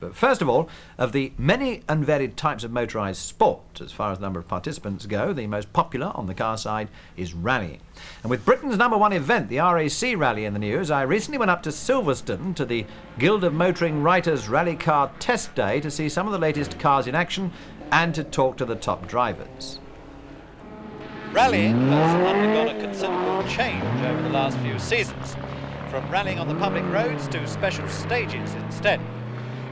But first of all, of the many and varied types of motorised sport, as far as the number of participants go, the most popular on the car side is rallying. And with Britain's #1 event, the RAC Rally, in the news, I recently went up to Silverstone to the Guild of Motoring Writers Rally Car Test Day to see some of the latest cars in action and to talk to the top drivers. Rallying has undergone a considerable change over the last few seasons, from rallying on the public roads to special stages instead.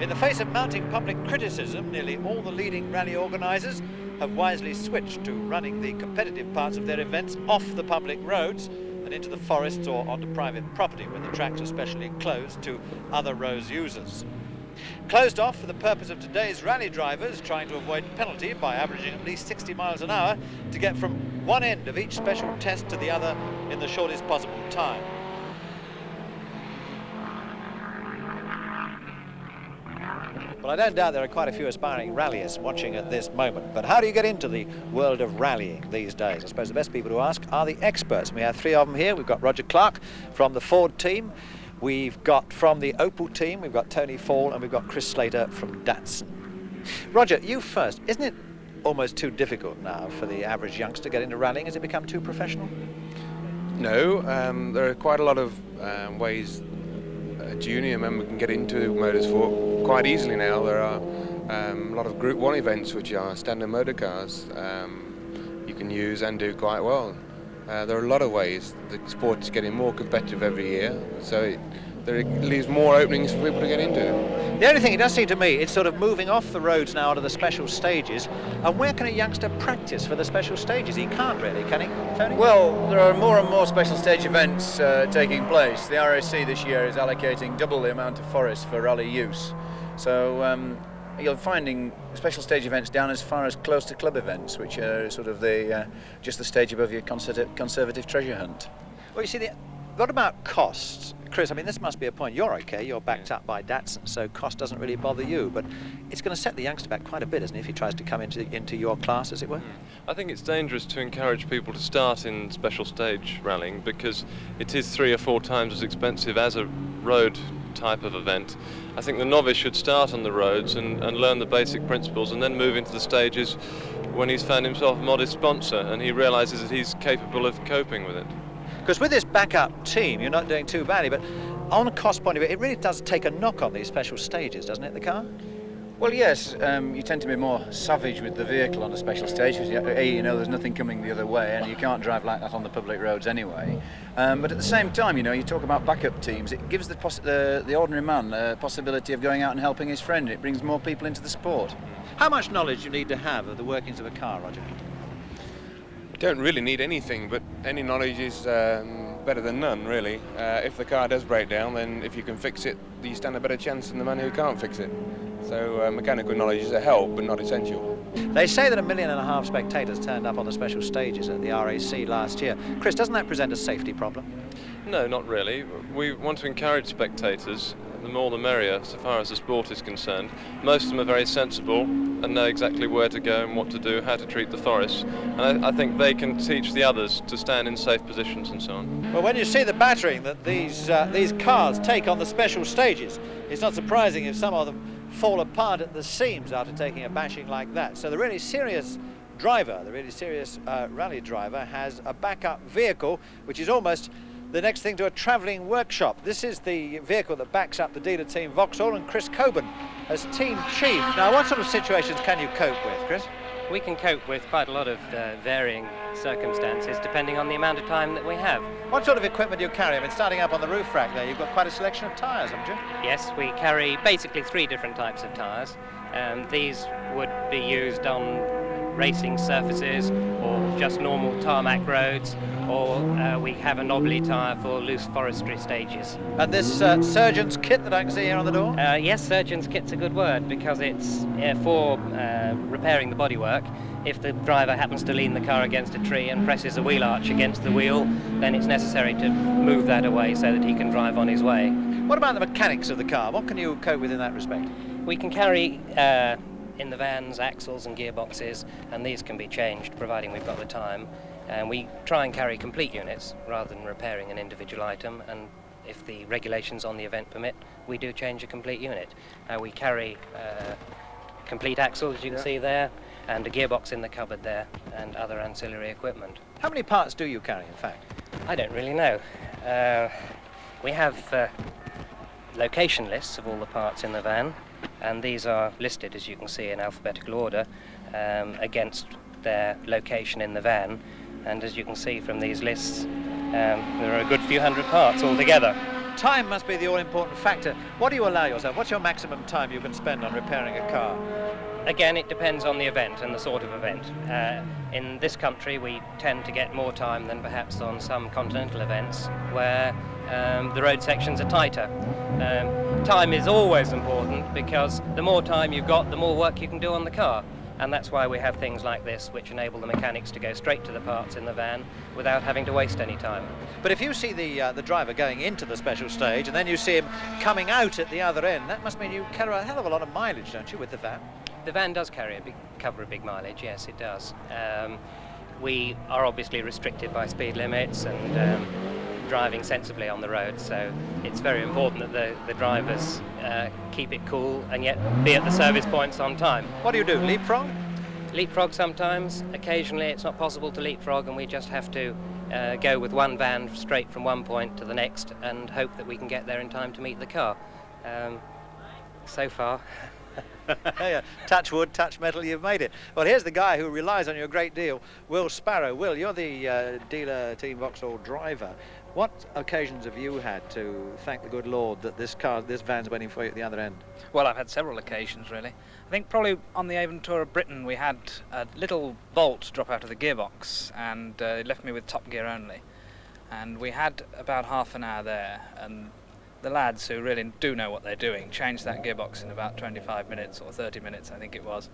In the face of mounting public criticism, nearly all the leading rally organisers have wisely switched to running the competitive parts of their events off the public roads and into the forests or onto private property where the tracks are specially closed to other roads users. Closed off for the purpose of today's rally drivers trying to avoid penalty by averaging at least 60 miles an hour to get from one end of each special test to the other in the shortest possible time. Well, I don't doubt there are quite a few aspiring rallyists watching at this moment, but how do you get into the world of rallying these days? I suppose the best people to ask are the experts. We have three of them here. We've got Roger Clark from the Ford team, we've got from the Opel team, we've got Tony Fall, and we've got Chris Slater from Datsun. Roger, you first. Isn't it almost too difficult now for the average youngster to get into rallying? Has it become too professional? No, there are quite a lot of ways a junior member can get into motorsport quite easily now. There are a lot of Group 1 events which are standard motor cars you can use and do quite well. There are a lot of ways. The sport is getting more competitive every year, so there leaves more openings for people to get into. The only thing it does seem to me, it's sort of moving off the roads now to the special stages. And where can a youngster practice for the special stages? He can't really, can he, Tony? Well, there are more and more special stage events taking place. The RAC this year is allocating double the amount of forest for rally use. So you're finding special stage events down as far as close to club events, which are sort of just the stage above your conservative treasure hunt. Well, you see, what about costs? Chris, I mean, this must be a point. You're okay, you're backed up by Datsun, so cost doesn't really bother you, but it's going to set the youngster back quite a bit, isn't it, if he tries to come into your class, as it were? I think it's dangerous to encourage people to start in special stage rallying because it is 3 or 4 times as expensive as a road type of event. I think the novice should start on the roads and learn the basic principles and then move into the stages when he's found himself a modest sponsor and he realises that he's capable of coping with it. Because with this backup team, you're not doing too badly, but on a cost point of view, it really does take a knock on these special stages, doesn't it, the car? Well, yes, you tend to be more savage with the vehicle on a special stage because you know there's nothing coming the other way and you can't drive like that on the public roads anyway. But at the same time, you talk about backup teams, it gives the ordinary man the possibility of going out and helping his friend. It brings more people into the sport. How much knowledge do you need to have of the workings of a car, Roger? Don't really need anything, but any knowledge is better than none, really. If the car does break down, then if you can fix it, you stand a better chance than the man who can't fix it. So mechanical knowledge is a help, but not essential. They say that 1.5 million spectators turned up on the special stages at the RAC last year. Chris, doesn't that present a safety problem? No, not really. We want to encourage spectators, the more the merrier, so far as the sport is concerned. Most of them are very sensible and know exactly where to go and what to do, how to treat the forest. And I think they can teach the others to stand in safe positions and so on. Well, when you see the battering that these cars take on the special stages, it's not surprising if some of them fall apart at the seams after taking a bashing like that. So the really serious driver, the really serious rally driver, has a backup vehicle, which is almost the next thing to a travelling workshop. This is the vehicle that backs up the dealer team Vauxhall and Chris Coburn as team chief. Now, what sort of situations can you cope with, Chris? We can cope with quite a lot of varying circumstances depending on the amount of time that we have. What sort of equipment do you carry? I mean, starting up on the roof rack there, you've got quite a selection of tyres, haven't you? Yes, we carry basically 3 different types of tyres. These would be used on racing surfaces or just normal tarmac roads, or we have a knobbly tyre for loose forestry stages. And this surgeon's kit that I can see here on the door? Yes, surgeon's kit's a good word because it's for repairing the bodywork. If the driver happens to lean the car against a tree and presses a wheel arch against the wheel, then it's necessary to move that away so that he can drive on his way. What about the mechanics of the car? What can you cope with in that respect? We can carry in the vans axles and gearboxes, and these can be changed providing we've got the time. And we try and carry complete units rather than repairing an individual item, and if the regulations on the event permit, we do change a complete unit. We carry complete axles, as you can see there, and a gearbox in the cupboard there, and other ancillary equipment. How many parts do you carry, in fact? I don't really know. We have location lists of all the parts in the van, and these are listed, as you can see, in alphabetical order against their location in the van. And as you can see from these lists, there are a good few hundred parts altogether. Time must be the all-important factor. What do you allow yourself? What's your maximum time you can spend on repairing a car? Again, it depends on the event and the sort of event. In this country, we tend to get more time than perhaps on some continental events where the road sections are tighter. Time is always important because the more time you've got, the more work you can do on the car. And that's why we have things like this, which enable the mechanics to go straight to the parts in the van without having to waste any time. But if you see the driver going into the special stage and then you see him coming out at the other end, that must mean you carry a hell of a lot of mileage, don't you, with the van? The van does cover a big mileage, yes, it does. We are obviously restricted by speed limits and driving sensibly on the road, so it's very important that the drivers keep it cool and yet be at the service points on time. What do you do, leapfrog? Leapfrog sometimes. Occasionally it's not possible to leapfrog and we just have to go with one van straight from one point to the next and hope that we can get there in time to meet the car. So far. Yeah, touch wood, touch metal, you've made it. Well, here's the guy who relies on you a great deal, Will Sparrow. Will, you're the dealer Team Vauxhall driver. What occasions have you had to thank the good Lord that this van's waiting for you at the other end? Well, I've had several occasions, really. I think probably on the Avon Tour of Britain we had a little bolt drop out of the gearbox and it left me with top gear only. And we had about half an hour there, and the lads who really do know what they're doing changed that gearbox in about 25 minutes or 30 minutes, I think it was.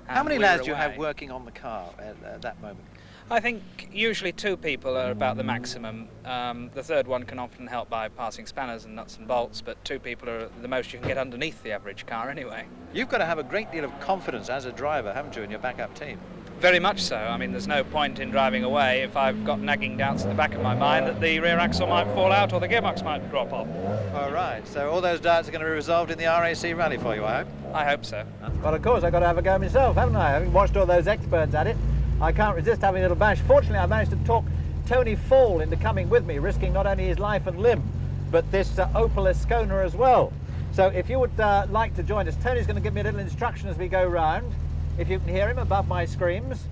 How many lads do you have working on the car at that moment? I think usually 2 people are about the maximum. The third one can often help by passing spanners and nuts and bolts, but 2 people are the most you can get underneath the average car anyway. You've got to have a great deal of confidence as a driver, haven't you, in your backup team? Very much so. I mean, there's no point in driving away if I've got nagging doubts at the back of my mind that the rear axle might fall out or the gearbox might drop off. All right, so all those doubts are going to be resolved in the RAC rally for you, I hope? I hope so. Well, of course, I've got to have a go myself, haven't I? Having watched all those experts at it, I can't resist having a little bash. Fortunately, I managed to talk Tony Fall into coming with me, risking not only his life and limb, but this Opel Ascona as well. So if you would like to join us, Tony's going to give me a little instruction as we go round, if you can hear him above my screams.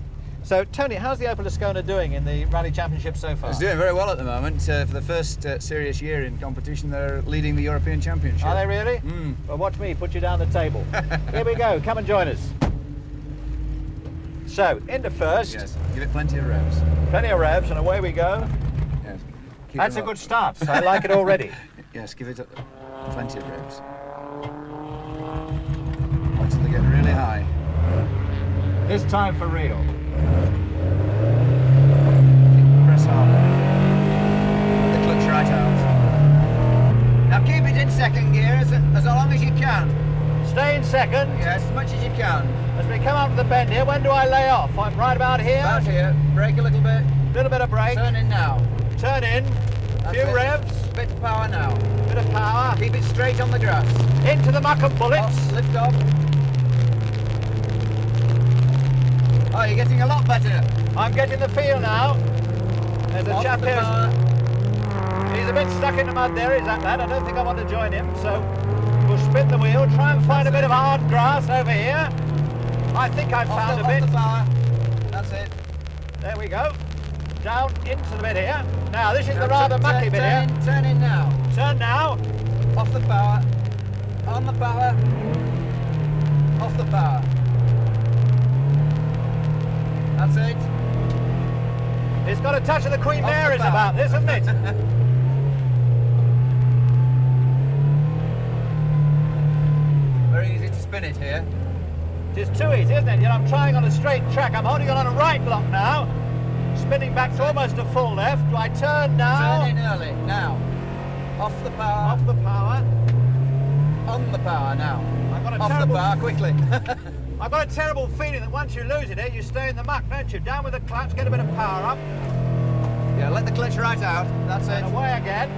So, Tony, how's the Opel Ascona doing in the Rally Championship so far? It's doing very well at the moment. For the first serious year in competition, they're leading the European Championship. Are they really? Well, watch me put you down the table. Here we go. Come and join us. So, into first. Yes, give it plenty of revs. Plenty of revs, and away we go. Yes. That's a good start. So I like it already. Yes, give it plenty of revs. Wait till they get really high. This time for real. Press harder. The clutch right out. Now keep it in second gear as long as you can. Stay in second. Yes, as much as you can. As we come up to the bend here, when do I lay off? I'm right about here. About here. Brake a little bit. Little bit of brake. Turn in now. Turn in. Few revs. Bit of power now. Bit of power. Keep it straight on the grass. Into the muck and bullets. Off, lift off. Oh, you're getting a lot better. I'm getting the feel now. There's a Off chap the here. power. He's a bit stuck in the mud there, is that lad? I don't think I want to join him, so we'll spin the wheel, try and find a bit of hard grass over here. I think I've found a bit. Off the power. That's it. There we go. Down into the bit here. Now, this is the rather mucky bit here. Turn in now. Turn now. Off the power. On the power. Off the power. That's it. It's got a touch of the Queen Off the Mary's power. about this, hasn't it? Very easy to spin it here. It is too easy, isn't it? Yet I'm trying on a straight track. I'm holding on a right block now. Spinning back to almost a full left. Do I turn now? Turn in early. Now. Off the power. Off the power. On the power now. I've got a Off the terrible power quickly. I've got a terrible feeling that once you lose it, you stay in the muck, don't you? Down with the clutch, get a bit of power up, Yeah, let the clutch right out. That's and it. away again.